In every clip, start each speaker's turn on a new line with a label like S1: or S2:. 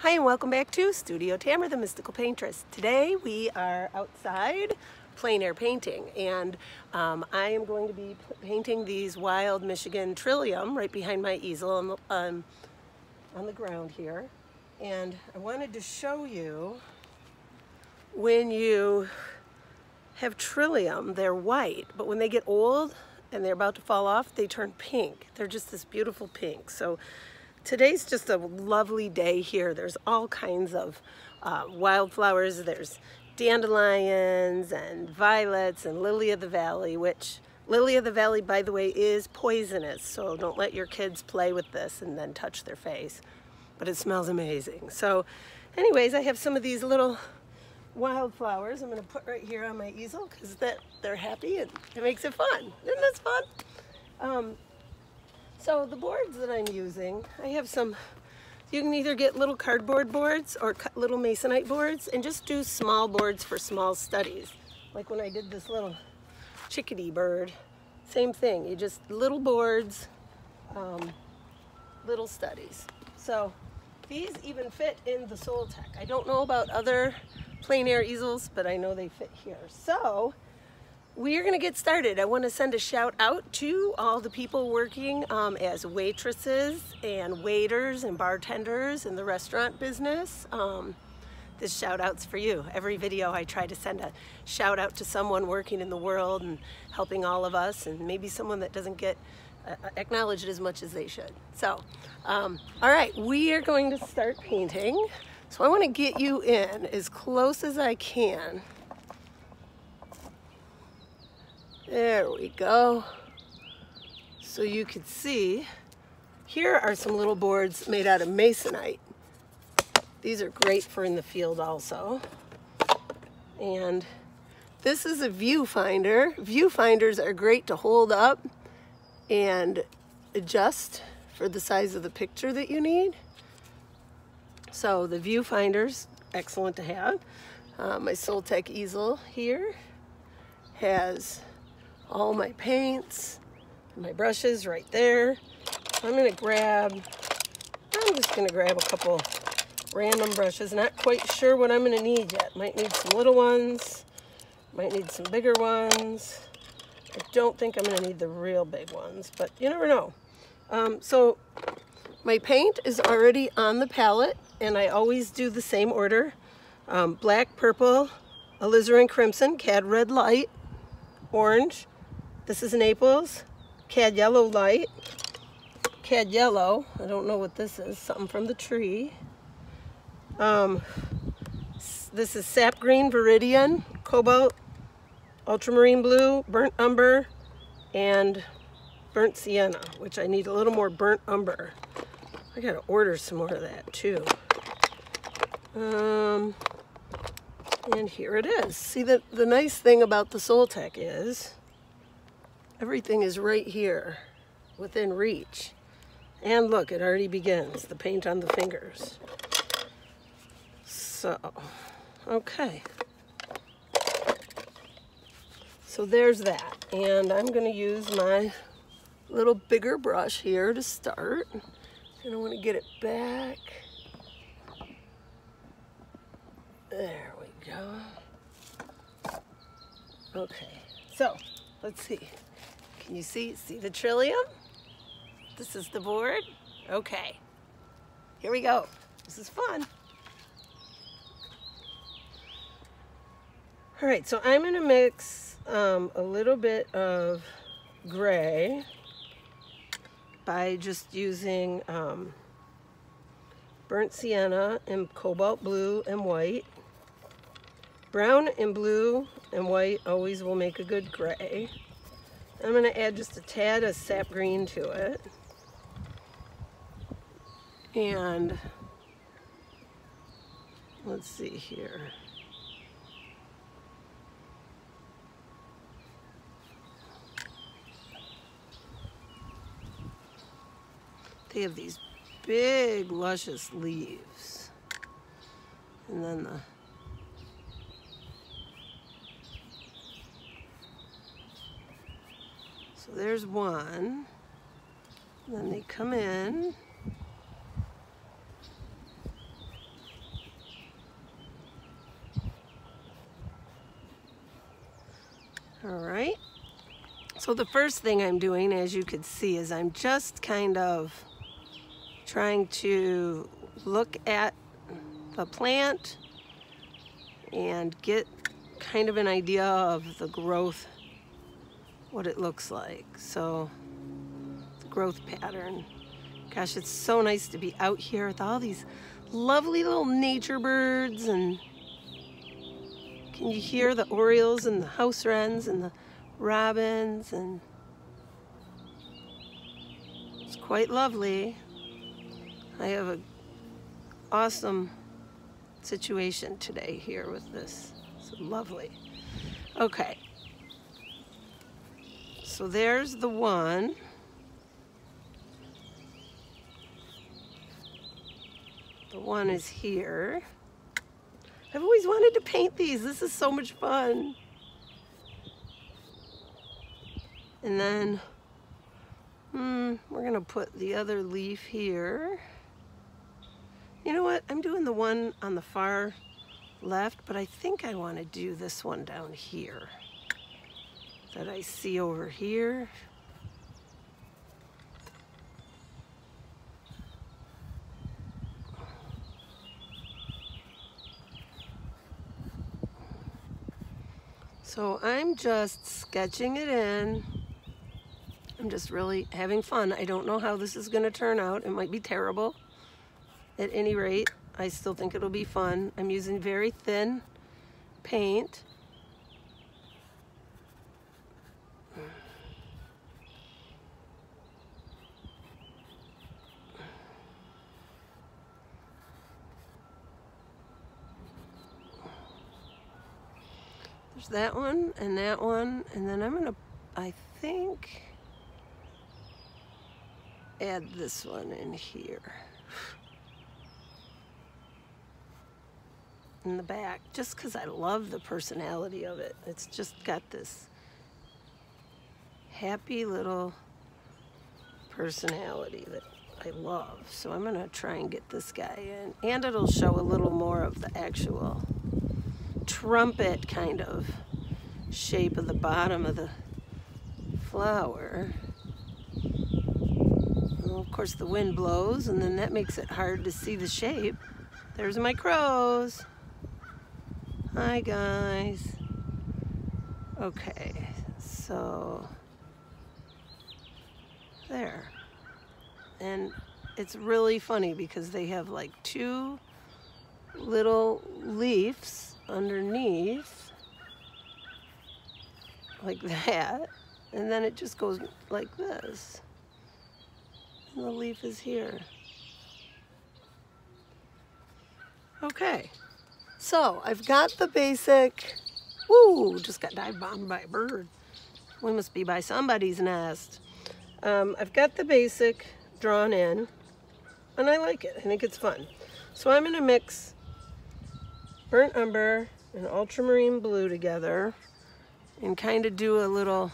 S1: Hi and welcome back to Studio Tamera, the mystical paintress. Today we are outside plein air painting, and I am going to be painting these wild Michigan Trillium right behind my easel on the ground here. And I wanted to show you, when you have Trillium, they're white, but when they get old and they're about to fall off, they turn pink. They're just this beautiful pink. So today's just a lovely day here. There's all kinds of wildflowers. There's dandelions and violets and lily of the valley, which lily of the valley, by the way, is poisonous. So don't let your kids play with this and then touch their face. But it smells amazing. So anyways, I have some of these little wildflowers I'm going to put right here on my easel because they're happy and it makes it fun. Isn't this fun? So the boards that I'm using, I have some, you can either get little cardboard boards or little masonite boards and just do small boards for small studies. Like when I did this little chickadee bird, same thing. You just little boards, little studies. So these even fit in the Soltech. I don't know about other plein air easels, but I know they fit here. So we're going to get started. I want to send a shout out to all the people working as waitresses and waiters and bartenders in the restaurant business. This shout out's for you. Every video I try to send a shout out to someone working in the world and helping all of us, and maybe someone that doesn't get acknowledged as much as they should. So, all right, we are going to start painting. So I want to get you in as close as I can. There we go. So you can see, here are some little boards made out of masonite. These are great for in the field also. And this is a viewfinder. Viewfinders are great to hold up and adjust for the size of the picture that you need. So the viewfinder's excellent to have. My Soltech easel here has all my paints, my brushes right there. I'm just gonna grab a couple random brushes. Not quite sure what I'm gonna need yet. Might need some little ones, might need some bigger ones. I don't think I'm gonna need the real big ones, but you never know. So my paint is already on the palette, and I always do the same order. Black, purple, alizarin crimson, cad red light, orange. This is Naples, cad yellow light, cad yellow. I don't know what this is, something from the tree. This is sap green, viridian, cobalt, ultramarine blue, burnt umber, and burnt sienna, which I need a little more burnt umber. I gotta order some more of that too. And here it is. See, the nice thing about the Soltech is everything is right here within reach. And look, it already begins, the paint on the fingers. So, okay. So there's that. And I'm gonna use my little bigger brush here to start. And I want to get it back. There we go. Okay, so let's see. Can you see the Trillium? This is the board. Okay, here we go. This is fun. All right, so I'm gonna mix a little bit of gray by just using burnt sienna and cobalt blue and white. Brown and blue and white always will make a good gray. I'm going to add just a tad of sap green to it. And let's see here. They have these big, luscious leaves. And then so there's one. And then they come in. So the first thing I'm doing, as you can see, is I'm just kind of trying to look at the plant and get kind of an idea of the growth, what it looks like. So the growth pattern. Gosh, it's so nice to be out here with all these lovely little nature birds, and can you hear the orioles and the house wrens and the robins, and it's quite lovely. I have an awesome situation today here with this. It's lovely. Okay, so there's the one. The one is here. I've always wanted to paint these. This is so much fun. And then we're gonna put the other leaf here. You know what? I'm doing the one on the far left, but I think I want to do this one down here that I see over here. So I'm just sketching it in. I'm just really having fun. I don't know how this is going to turn out. It might be terrible. At any rate, I still think it'll be fun. I'm using very thin paint. There's that one, and then I'm gonna, I think, add this one in here. In the back, just because I love the personality of it. It's just got this happy little personality that I love. So I'm gonna try and get this guy in, and it'll show a little more of the actual trumpet kind of shape of the bottom of the flower. Well, of course the wind blows, and then that makes it hard to see the shape. There's my crows. Hi guys. Okay, so there. And it's really funny because they have like two little leaves underneath like that, and then it just goes like this, and the leaf is here. Okay, so I've got the basic. Woo, just got dive bombed by a bird. We must be by somebody's nest. I've got the basic drawn in, and I like it. I think it's fun. So I'm gonna mix burnt umber and ultramarine blue together and kind of do a little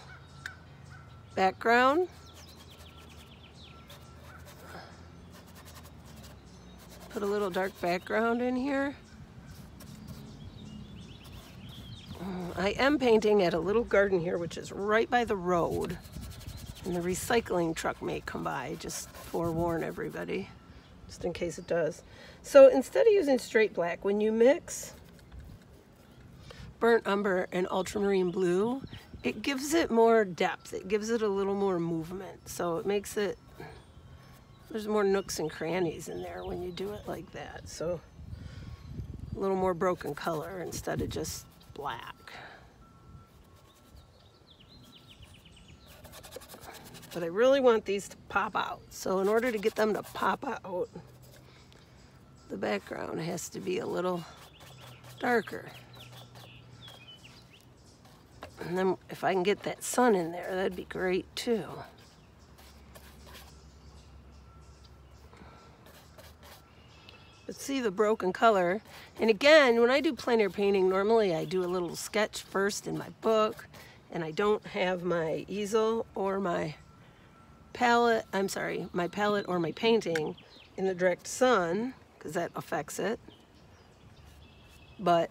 S1: background. Put a little dark background in here. I am painting at a little garden here, which is right by the road, and the recycling truck may come by. Just forewarn everybody, just in case it does. So instead of using straight black, when you mix burnt umber and ultramarine blue, it gives it more depth. It gives it a little more movement. So it makes it, there's more nooks and crannies in there when you do it like that. So a little more broken color instead of just black. But I really want these to pop out. So in order to get them to pop out, the background has to be a little darker. And then if I can get that sun in there, that'd be great too. But see the broken color. And again, when I do plein air painting, normally I do a little sketch first in my book, and I don't have my easel or my palette, my palette or my painting in the direct sun, because that affects it. But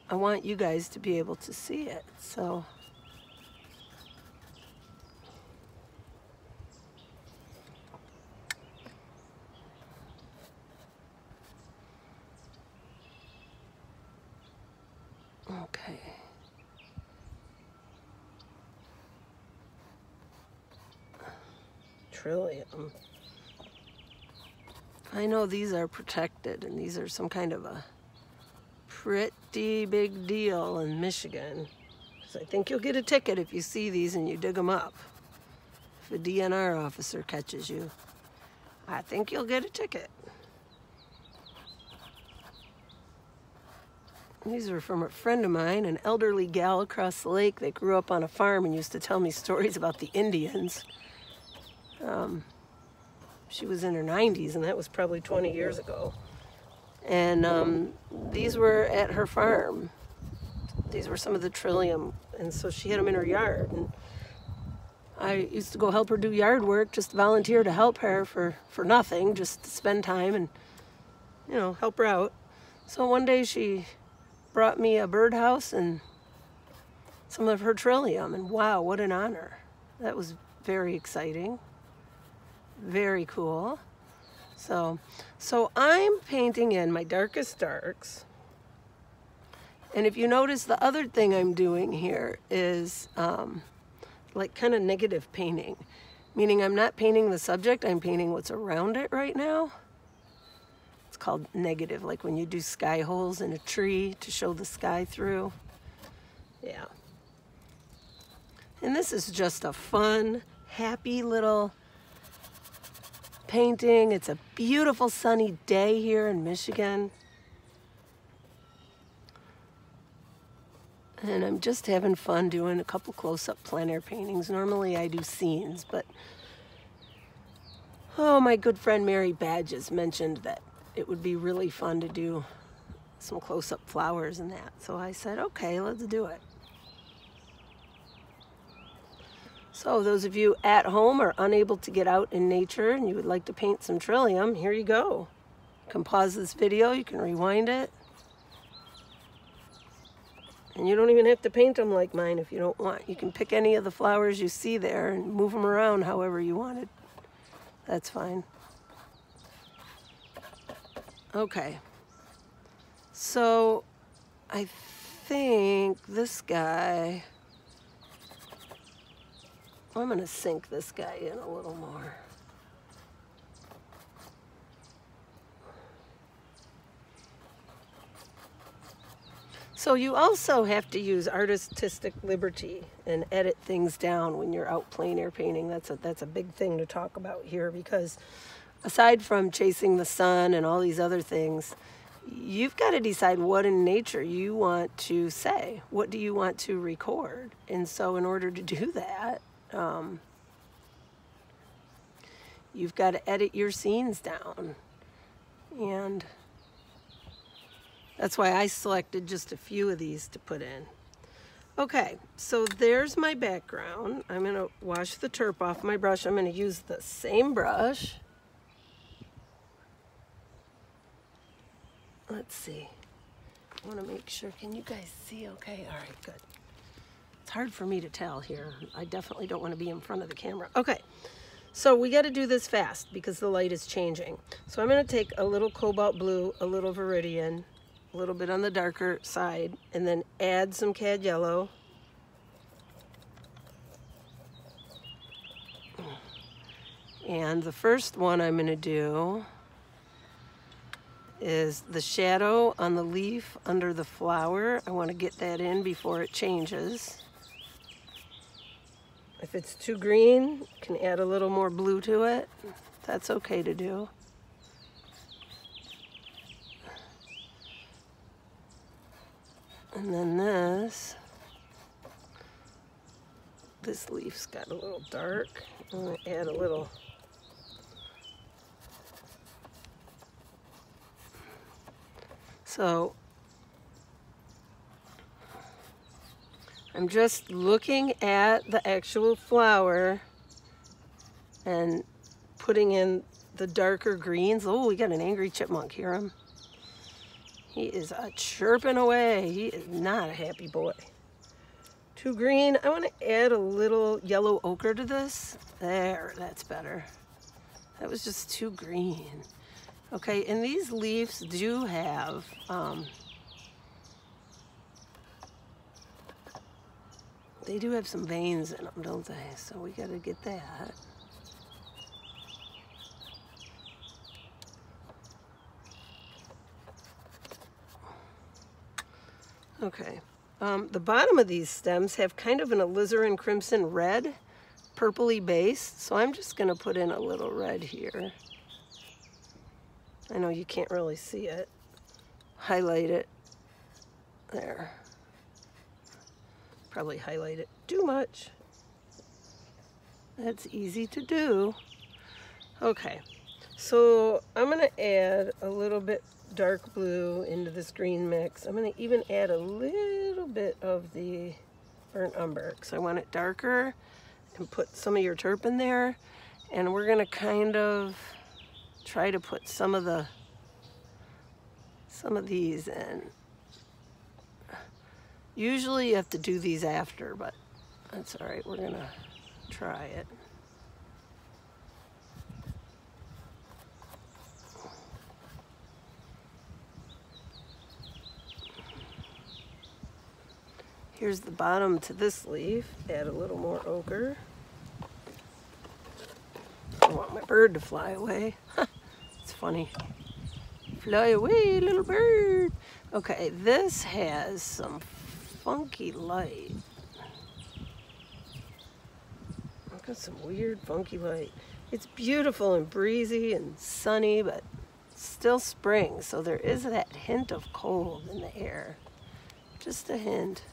S1: I want you guys to be able to see it. So Trillium. I know these are protected, and these are some kind of a pretty big deal in Michigan. So I think you'll get a ticket if you see these and you dig them up. If a DNR officer catches you, I think you'll get a ticket. These are from a friend of mine, an elderly gal across the lake that grew up on a farm and used to tell me stories about the Indians. She was in her 90s, and that was probably 20 years ago. And these were at her farm. These were some of the Trillium, and so she had them in her yard. And I used to go help her do yard work, just volunteer to help her for nothing, just to spend time and, you know, help her out. So one day she brought me a birdhouse and some of her Trillium, and wow, what an honor. That was very exciting. Very cool. So I'm painting in my darkest darks. And if you notice, the other thing I'm doing here is like kind of negative painting, meaning I'm not painting the subject, I'm painting what's around it right now. It's called negative, like when you do sky holes in a tree to show the sky through. Yeah. And this is just a fun, happy little painting. It's a beautiful sunny day here in Michigan. And I'm just having fun doing a couple close-up plein air paintings. Normally I do scenes, but oh, my good friend Mary Badges mentioned that it would be really fun to do some close-up flowers and that. So I said, okay, let's do it. So those of you at home are unable to get out in nature and you would like to paint some Trillium, here you go. You can pause this video, you can rewind it. And you don't even have to paint them like mine if you don't want. You can pick any of the flowers you see there and move them around however you wanted. That's fine. Okay. So I think this guy, I'm going to sink this guy in a little more. So you also have to use artistic liberty and edit things down when you're out plein air painting. That's a big thing to talk about here, because aside from chasing the sun and all these other things, you've got to decide what in nature you want to say. What do you want to record? And so in order to do that, you've got to edit your scenes down. And that's why I selected just a few of these to put in. Okay, so there's my background. I'm going to wash the turp off my brush. I'm going to use the same brush. Let's see. I want to make sure. Can you guys see okay? All right, good. It's hard for me to tell here. I definitely don't want to be in front of the camera. Okay, so we got to do this fast because the light is changing. So I'm going to take a little cobalt blue, a little viridian, a little bit on the darker side, and then add some cad yellow. And the first one I'm going to do is the shadow on the leaf under the flower. I want to get that in before it changes. If it's too green, you can add a little more blue to it. That's okay to do. And then this leaf's got a little dark. I'm going to add a little. So I'm just looking at the actual flower and putting in the darker greens. Oh, we got an angry chipmunk. Hear him? He is chirping away. He is not a happy boy. Too green. I want to add a little yellow ochre to this. There, that's better. That was just too green. Okay, and these leaves do have they do have some veins in them, don't they? So we got to get that. Okay. The bottom of these stems have kind of an alizarin crimson red, purpley base, so I'm just going to put in a little red here. I know you can't really see it. Highlight it. There. Probably highlight it too much. That's easy to do. Okay, so I'm going to add a little bit dark blue into this green mix. I'm going to even add a little bit of the burnt umber because I want it darker, and put some of your turp in there. And we're going to kind of try to put some of these in. Usually you have to do these after, but that's all right. We're going to try it. Here's the bottom to this leaf. Add a little more ochre. I want my bird to fly away. It's funny. Fly away, little bird. Okay, this has some funky light. Look at some weird funky light. It's beautiful and breezy and sunny, but still spring, so there is that hint of cold in the air. Just a hint.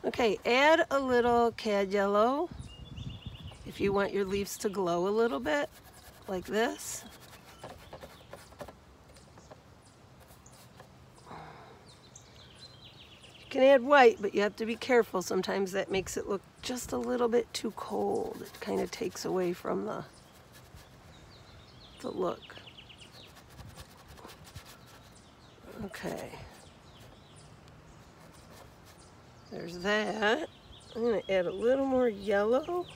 S1: Okay, add a little cad yellow if you want your leaves to glow a little bit, like this. You can add white, but you have to be careful. Sometimes that makes it look just a little bit too cold. It kind of takes away from the look. Okay. There's that. I'm going to add a little more yellow.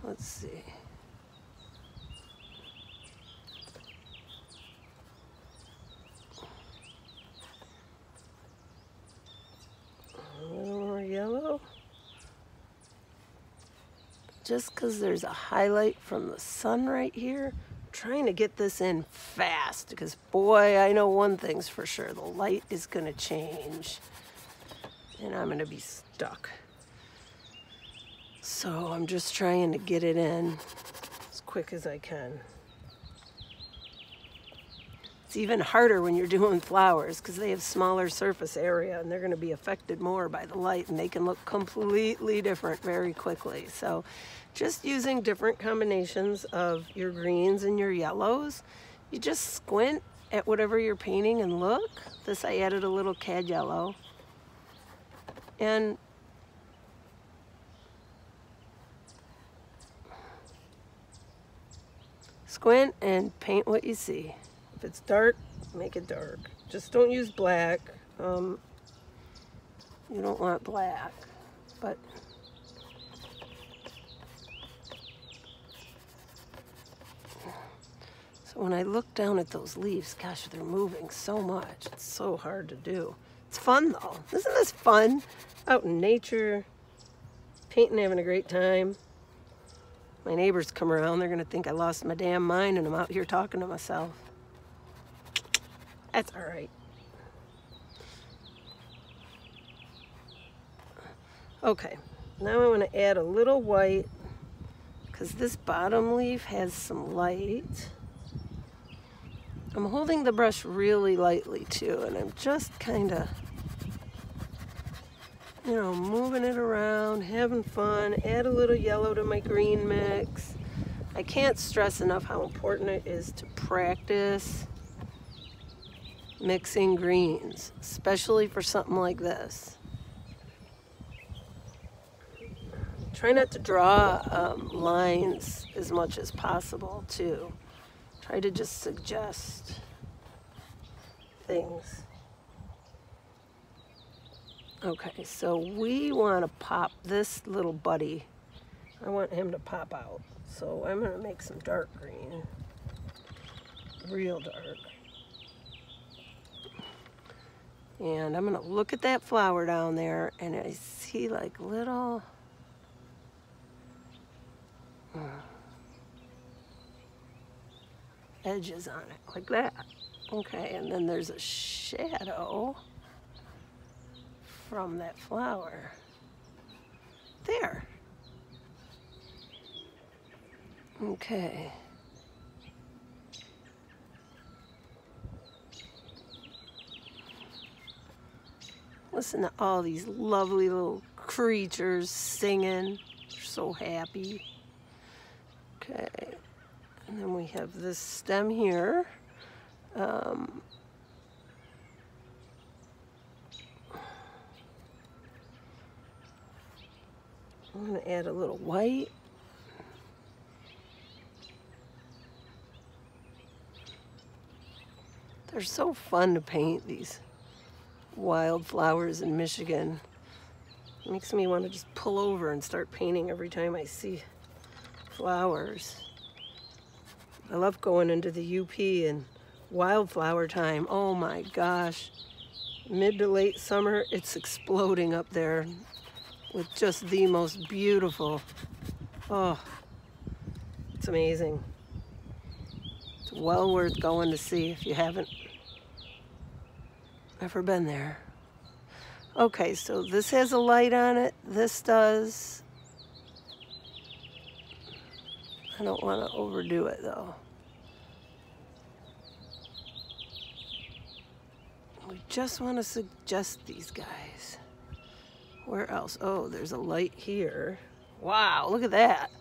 S1: Let's see. A little more yellow. Just because there's a highlight from the sun right here. Trying to get this in fast because boy, I know one thing's for sure, the light is going to change and I'm going to be stuck. So I'm just trying to get it in as quick as I can. It's even harder when you're doing flowers because they have smaller surface area and they're going to be affected more by the light and they can look completely different very quickly. So just using different combinations of your greens and your yellows, you just squint at whatever you're painting and look. This I added a little cad yellow. And squint and paint what you see. If it's dark, make it dark. Just don't use black. You don't want black, but so when I look down at those leaves, gosh, they're moving so much. It's so hard to do. It's fun though. Isn't this fun? Out in nature, painting, having a great time. My neighbors come around, they're gonna think I lost my damn mind and I'm out here talking to myself. That's all right. Okay, now I want to add a little white because this bottom leaf has some light. I'm holding the brush really lightly too, and I'm just kind of, you know, moving it around, having fun. Add a little yellow to my green mix. I can't stress enough how important it is to practice mixing greens, especially for something like this. Try not to draw lines as much as possible too. Try to just suggest things. Okay, so we want to pop this little buddy. I want him to pop out. So I'm going to make some dark green, real dark. And I'm going to look at that flower down there and I see like little, edges on it, like that. Okay, and then there's a shadow from that flower. There. Okay. Listen to all these lovely little creatures singing. They're so happy. Okay. And then we have this stem here. I'm going to add a little white. They're so fun to paint, these wildflowers in Michigan. It makes me want to just pull over and start painting every time I see flowers. I love going into the UP and wildflower time. Oh my gosh. Mid to late summer, it's exploding up there with just the most beautiful. Oh, it's amazing. It's well worth going to see if you haven't ever been there. Okay, so this has a light on it. This does. I don't want to overdo it though. We just want to suggest these guys. Where else? Oh, there's a light here. Wow, look at that.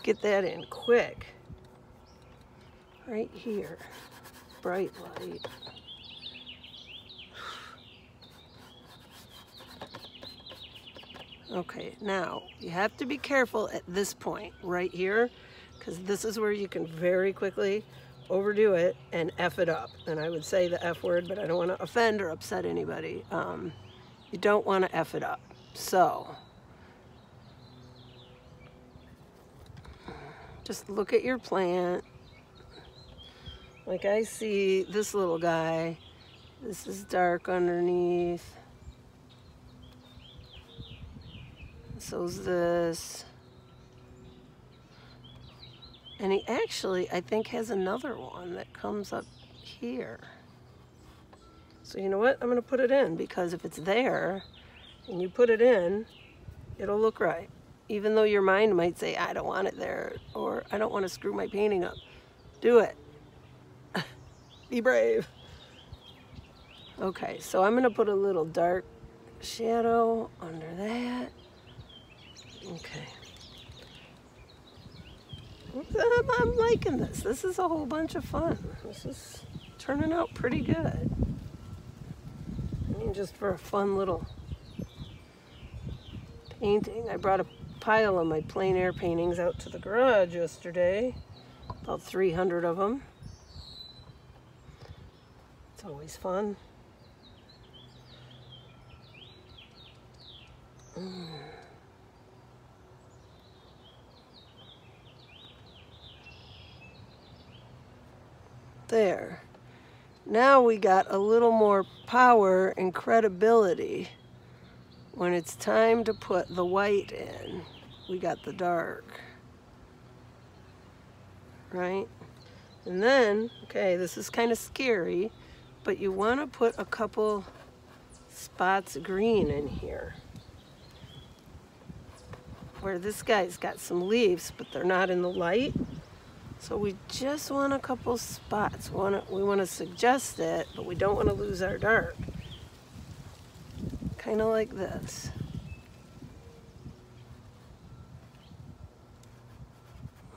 S1: Get that in quick. Right here. Bright light. Okay, now you have to be careful at this point right here, because this is where you can very quickly overdo it and F it up. And I would say the F word, but I don't want to offend or upset anybody. You don't want to F it up. So, just look at your plant. Like I see this little guy. This is dark underneath. So's this. And he actually, I think, has another one that comes up here. So you know what? I'm going to put it in, because if it's there and you put it in, it'll look right. Even though your mind might say, I don't want it there, or I don't want to screw my painting up. Do it. Be brave. Okay, so I'm going to put a little dark shadow under that. Okay. I'm liking this. This is a whole bunch of fun. This is turning out pretty good. I mean, just for a fun little painting. I brought a pile of my plein air paintings out to the garage yesterday. About 300 of them. It's always fun. There. Now we got a little more power and credibility when it's time to put the white in. We got the dark. Right? And then, okay, this is kind of scary, but you want to put a couple spots of green in here. Where this guy's got some leaves, but they're not in the light. So we just want a couple spots. We want to suggest it, but we don't want to lose our dark. Kind of like this.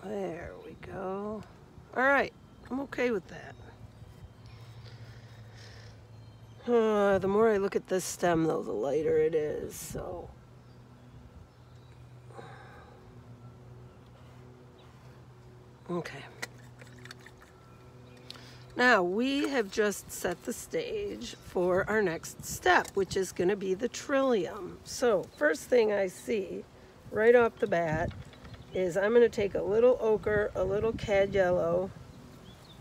S1: There we go. All right, I'm okay with that. The more I look at this stem, though, the lighter it is. So. Okay. Now we have just set the stage for our next step, which is going to be the Trillium. So first thing I see right off the bat is I'm going to take a little ochre, a little cad yellow.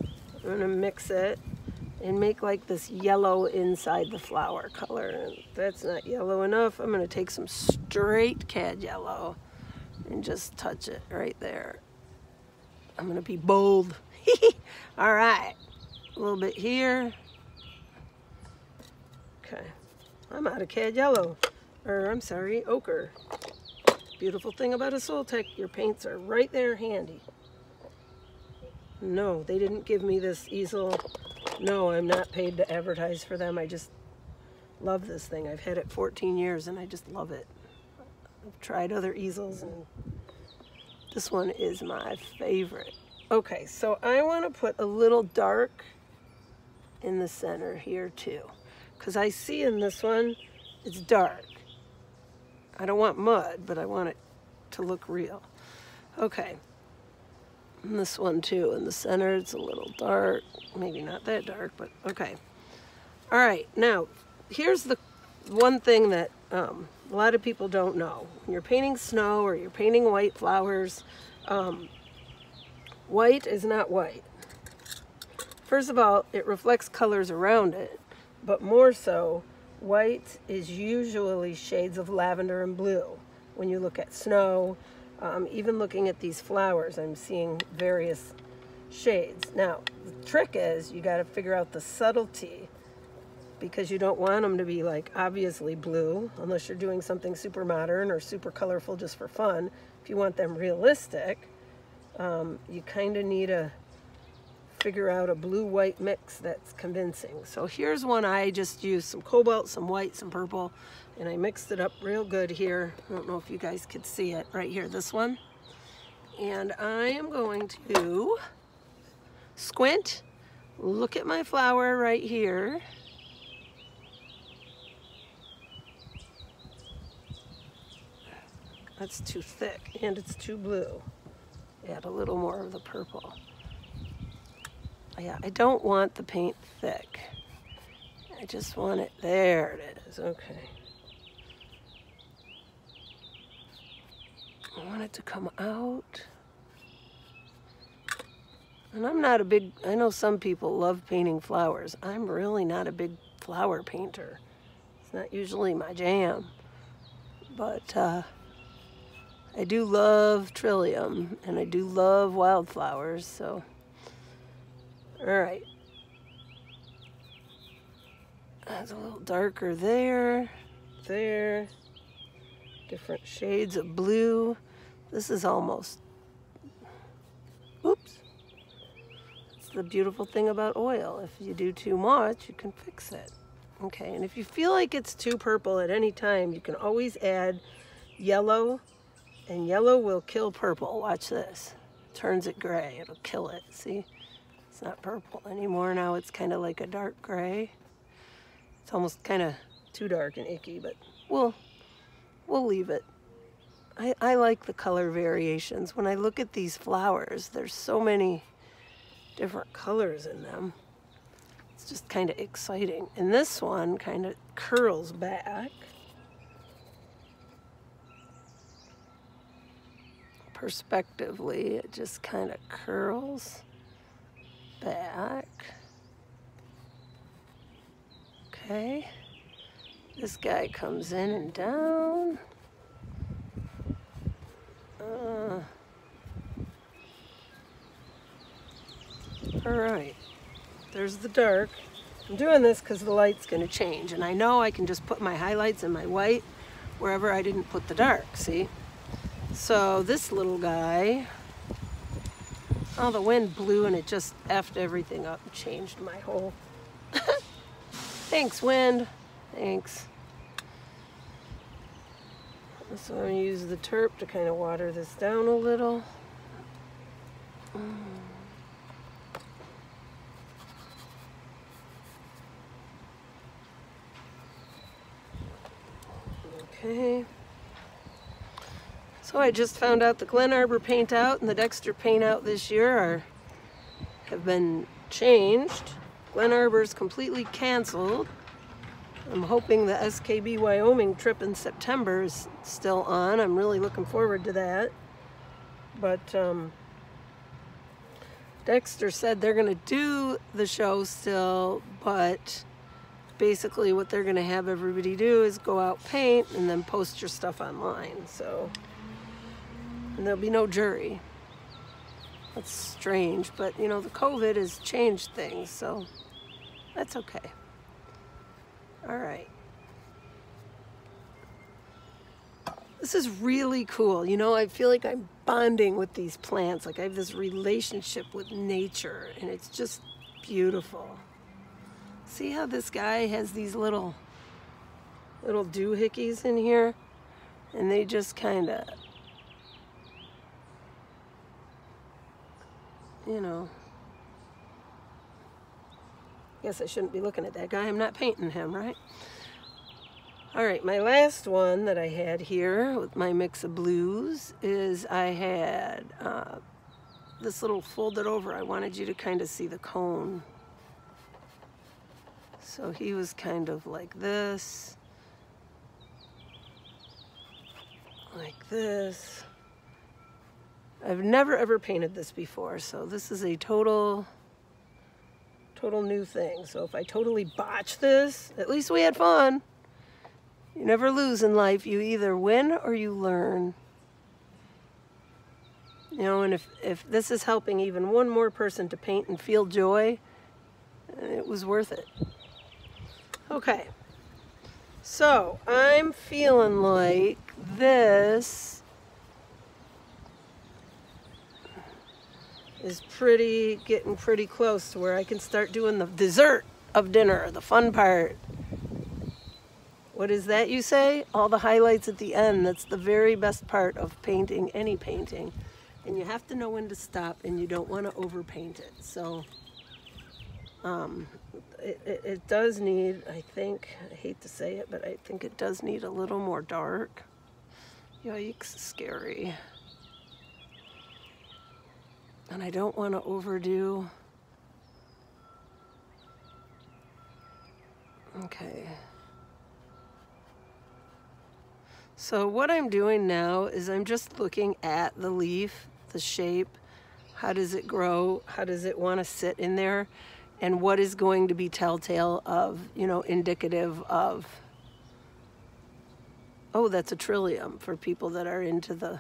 S1: I'm going to mix it and make like this yellow inside the flower color. And if that's not yellow enough, I'm going to take some straight cad yellow and just touch it right there. I'm going to be bold. All right, a little bit here. Okay, I'm out of cad yellow, or I'm sorry, ochre. Beautiful thing about a Soltech, your paints are right there handy. No, they didn't give me this easel. No, I'm not paid to advertise for them. I just love this thing. I've had it 14 years and I just love it. I've tried other easels and this one is my favorite. Okay, so I want to put a little dark in the center here too, because I see in this one it's dark. I don't want mud, but I want it to look real. Okay, and this one too, in the center it's a little dark, maybe not that dark, but okay. All right, now here's the one thing that a lot of people don't know. When you're painting snow or you're painting white flowers, white is not white. First of all, it reflects colors around it, but more so, white is usually shades of lavender and blue. When you look at snow, even looking at these flowers, I'm seeing various shades. Now, the trick is you got to figure out the subtlety, because you don't want them to be like obviously blue unless you're doing something super modern or super colorful just for fun. If you want them realistic, you kind of need to figure out a blue-white mix that's convincing. So here's one I just used some cobalt, some white, some purple, and I mixed it up real good here. I don't know if you guys could see it right here, this one. And I am going to squint, look at my flower right here. That's too thick and it's too blue. Add a little more of the purple. Yeah, I don't want the paint thick. I just want it, there it is, okay. I want it to come out. And I'm not a big, I know some people love painting flowers. I'm really not a big flower painter. It's not usually my jam. But I do love Trillium and I do love wildflowers, so. All right. That's a little darker there, there. Different shades of blue. This is almost, oops. That's the beautiful thing about oil. If you do too much, you can fix it. Okay, and if you feel like it's too purple at any time, you can always add yellow, and yellow will kill purple. Watch this. Turns it gray, it'll kill it, see? It's not purple anymore. Now it's kind of like a dark gray. It's almost kind of too dark and icky, but we'll leave it. I like the color variations. When I look at these flowers, there's so many different colors in them. It's just kind of exciting. And this one kind of curls back. Perspectively, it just kind of curls back. Okay, this guy comes in and down. All right, there's the dark. I'm doing this because the light's going to change, and I know I can just put my highlights and my white wherever I didn't put the dark, see? So this little guy, oh, the wind blew and it just effed everything up and changed my whole... Thanks, wind. Thanks. So I'm going to use the turp to kind of water this down a little. Okay. So I just found out the Glen Arbor paint out and the Dexter paint out this year have been changed. Glen Arbor's completely canceled. I'm hoping the SKB Wyoming trip in September is still on. I'm really looking forward to that. But Dexter said they're going to do the show still, but basically what they're going to have everybody do is go out, paint, and then post your stuff online. So, and there'll be no jury. That's strange, but you know, the COVID has changed things, so that's okay. All right. This is really cool. You know, I feel like I'm bonding with these plants. Like I have this relationship with nature, and it's just beautiful. See how this guy has these little doohickeys in here? And they just kind of, you know, guess I shouldn't be looking at that guy. I'm not painting him, right? All right, my last one that I had here with my mix of blues is I had this little folded over. I wanted you to kind of see the cone. So he was kind of like this. Like this. I've never ever painted this before, so this is a total new thing. So if I totally botch this, at least we had fun. You never lose in life. You either win or you learn. You know, and if this is helping even one more person to paint and feel joy, it was worth it. Okay. So I'm feeling like this is getting pretty close to where I can start doing the dessert of dinner, the fun part. What is that you say? All the highlights at the end. That's the very best part of painting, any painting. And you have to know when to stop, and you don't want to overpaint it. So it does need, I think, I hate to say it, but I think it does need a little more dark. Yikes, scary. And I don't want to overdo. Okay. So what I'm doing now is I'm just looking at the leaf, the shape, how does it grow, how does it want to sit in there, and what is going to be telltale of, you know, indicative of, oh, that's a trillium for people that are into the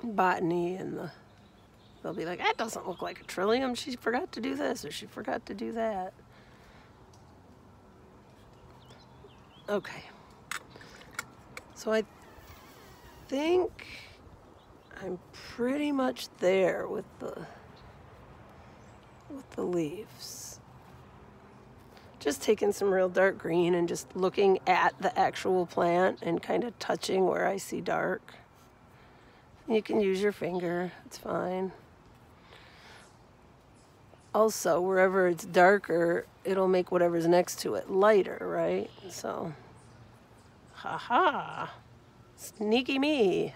S1: botany, and they'll be like, that doesn't look like a trillium, she forgot to do this or she forgot to do that. Okay, so I think I'm pretty much there with the leaves. Just taking some real dark green and just looking at the actual plant and kind of touching where I see dark. You can use your finger, it's fine. Also, wherever it's darker, it'll make whatever's next to it lighter, right? So, haha, sneaky me.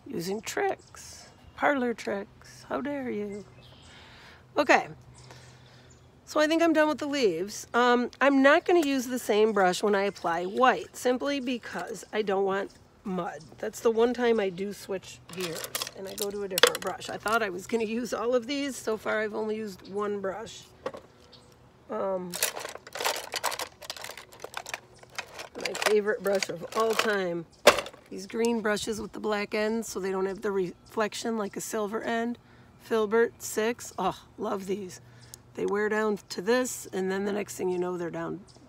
S1: Using tricks, parlor tricks, how dare you. Okay, so I think I'm done with the leaves. I'm not gonna use the same brush when I apply white, simply because I don't want mud. That's the one time I do switch gears and I go to a different brush. I thought I was going to use all of these. So far I've only used one brush. My favorite brush of all time. These green brushes with the black ends so they don't have the reflection like a silver end. Filbert 6. Oh, love these. They wear down to this and then the next thing you know they're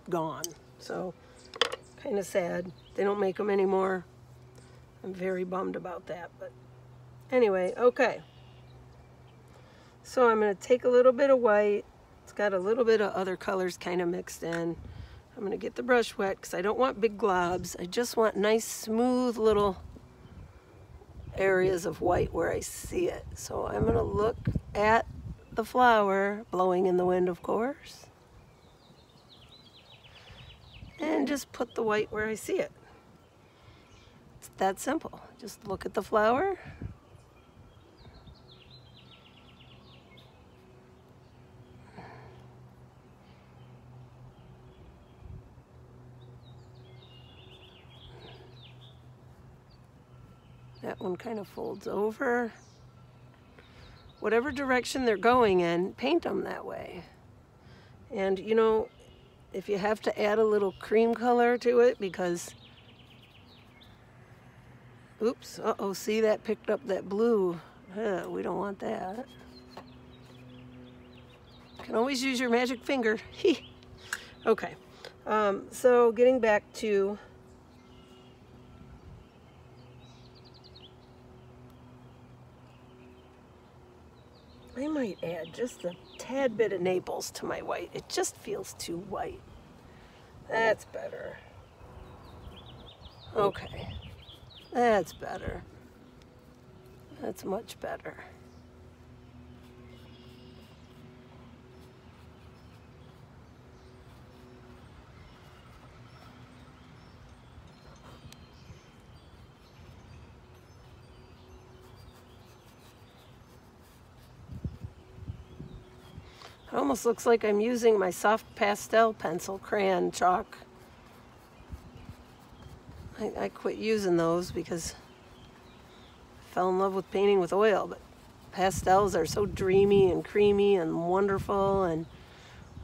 S1: gone. So kind of sad. They don't make them anymore. I'm very bummed about that, but anyway, okay. So I'm going to take a little bit of white. It's got a little bit of other colors kind of mixed in. I'm going to get the brush wet because I don't want big globs. I just want nice, smooth little areas of white where I see it. So I'm going to look at the flower, blowing in the wind, of course, and just put the white where I see it. It's that simple. Just look at the flower. That one kind of folds over. Whatever direction they're going in, paint them that way. And you know, if you have to add a little cream color to it because Oops, uh-oh, see that picked up that blue. We don't want that. Can always use your magic finger. Okay, so getting back to I might add just a tad bit of Naples to my white. It just feels too white. That's better. Okay, that's better. That's much better. It almost looks like I'm using my soft pastel pencil crayon chalk. I quit using those because I fell in love with painting with oil, but pastels are so dreamy and creamy and wonderful, and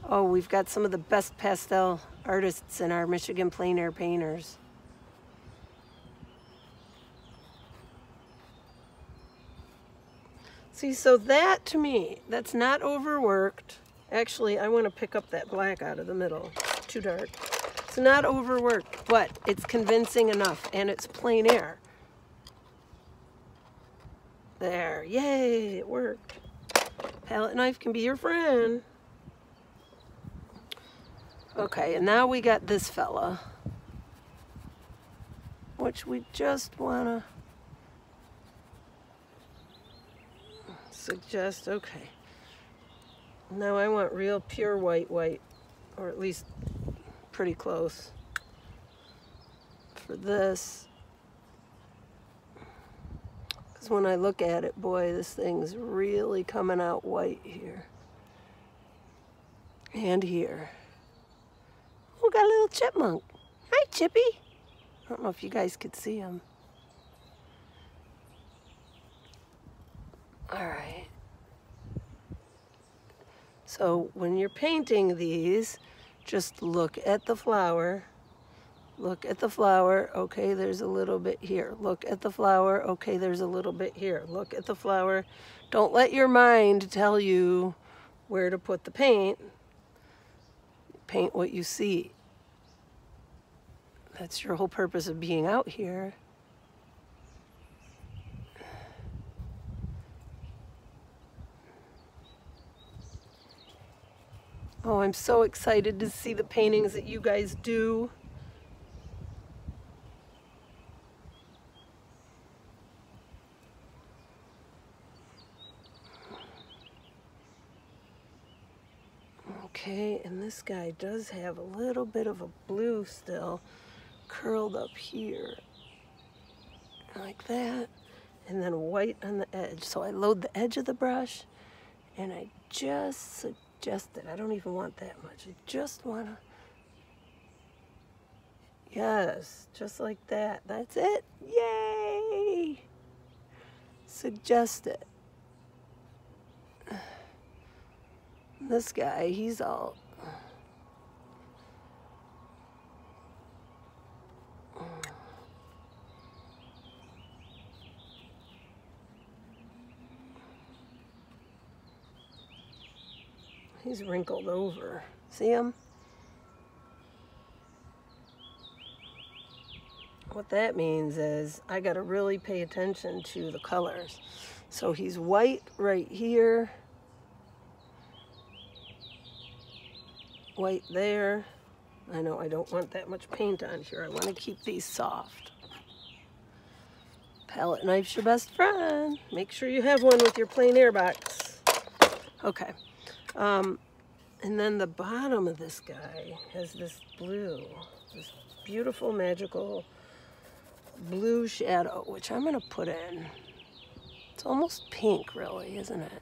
S1: oh, we've got some of the best pastel artists in our Michigan plein air painters. See, so that to me, that's not overworked. Actually, I want to pick up that black out of the middle. Too dark. It's not overworked, but it's convincing enough, and it's plein air. There, yay, it worked. Palette knife can be your friend. Okay, and now we got this fella, which we just want to suggest. Okay, now I want real pure white, or at least pretty close for this, because when I look at it, boy, this thing's really coming out white here and here. Oh, got a little chipmunk. Hi, Chippy. I don't know if you guys could see him. All right. So when you're painting these, just look at the flower. Look at the flower. Okay, there's a little bit here. Look at the flower. Okay, there's a little bit here. Look at the flower. Don't let your mind tell you where to put the paint. Paint what you see. That's your whole purpose of being out here. Oh, I'm so excited to see the paintings that you guys do. Okay, and this guy does have a little bit of a blue still curled up here, like that, and then white on the edge. So I load the edge of the brush, and I just suggest it. I don't even want that much. I just want to, yes, just like that. That's it. Yay! Suggest it. This guy, he's all... He's wrinkled over. See him? What that means is I gotta really pay attention to the colors. So he's white right here. White there. I know I don't want that much paint on here. I want to keep these soft. Palette knife's your best friend. Make sure you have one with your plein air box. Okay. And then the bottom of this guy has this blue, this beautiful magical blue shadow, which I'm going to put in. It's almost pink, really, isn't it?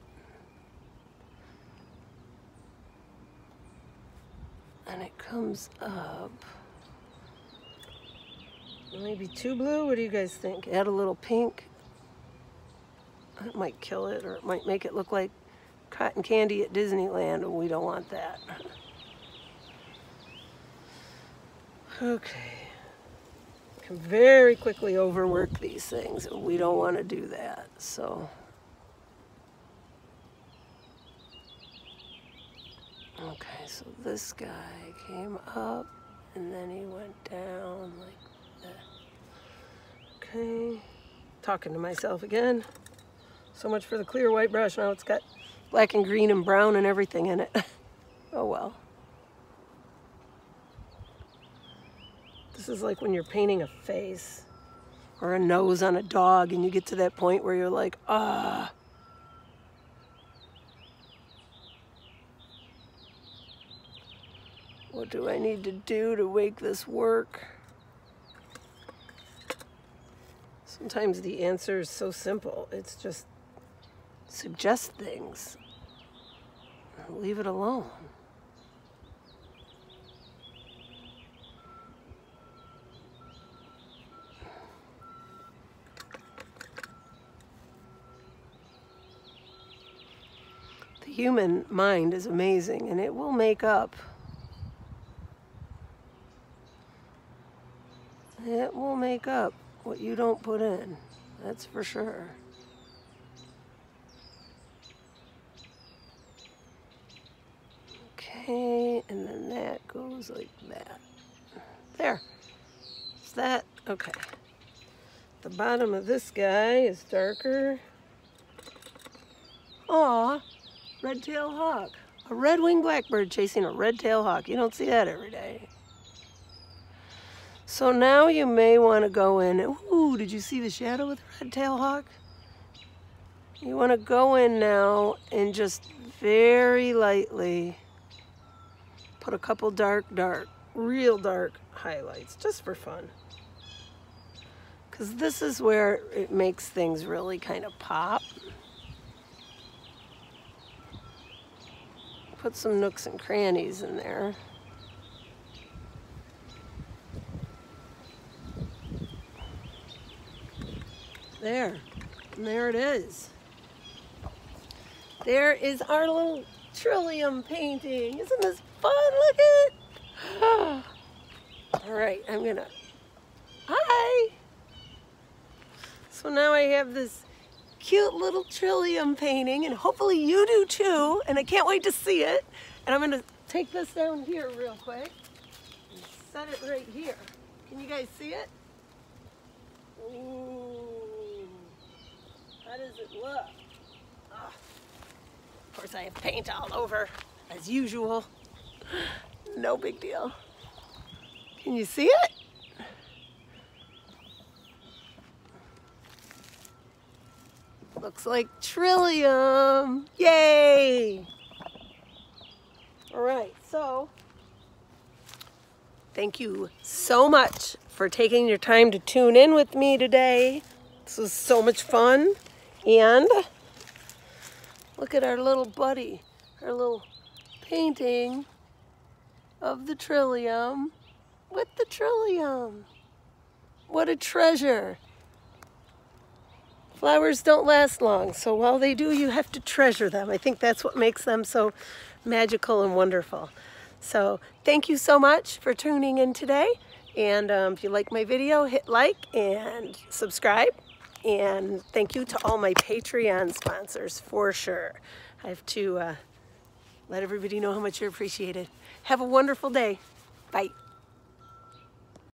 S1: And it comes up. Maybe too blue? What do you guys think? Add a little pink. That might kill it, or it might make it look like cotton candy at Disneyland, and we don't want that. Okay. can very quickly overwork these things, and we don't want to do that. So, okay, so this guy came up and then he went down like that. Okay, talking to myself again. So much for the clear white brush. Now it's got black and green and brown and everything in it. Oh well. This is like when you're painting a face or a nose on a dog and you get to that point where you're like, ah. What do I need to do to make this work? Sometimes the answer is so simple. It's just suggest things. Leave it alone. The human mind is amazing, and it will make up. It will make up what you don't put in. That's for sure. Okay, and then that goes like that. There. Is that okay? The bottom of this guy is darker. Aw. Red-tailed hawk. A red-winged blackbird chasing a red-tailed hawk. You don't see that every day. So now you may want to go in. Ooh, did you see the shadow with the red-tailed hawk? You want to go in now and just very lightly put a couple dark, real dark highlights, just for fun. Because this is where it makes things really kind of pop. Put some nooks and crannies in there. There, and there it is. There is our little Trillium painting. Isn't this fun? Look at it. All right, I'm gonna, hi. So now I have this cute little Trillium painting, and hopefully you do too, and I can't wait to see it. And I'm gonna take this down here real quick and set it right here. Can you guys see it? Ooh, how does it look? Oh, of course I have paint all over, as usual. No big deal. Can you see it? Looks like Trillium. Yay! All right, so thank you so much for taking your time to tune in with me today. This was so much fun. And look at our little buddy, our little painting of the Trillium with the Trillium. What a treasure. Flowers don't last long, so while they do, you have to treasure them. I think that's what makes them so magical and wonderful. So thank you so much for tuning in today. And if you like my video, hit like and subscribe. And thank you to all my Patreon sponsors, for sure. I have to let everybody know how much you're appreciated. Have a wonderful day. Bye.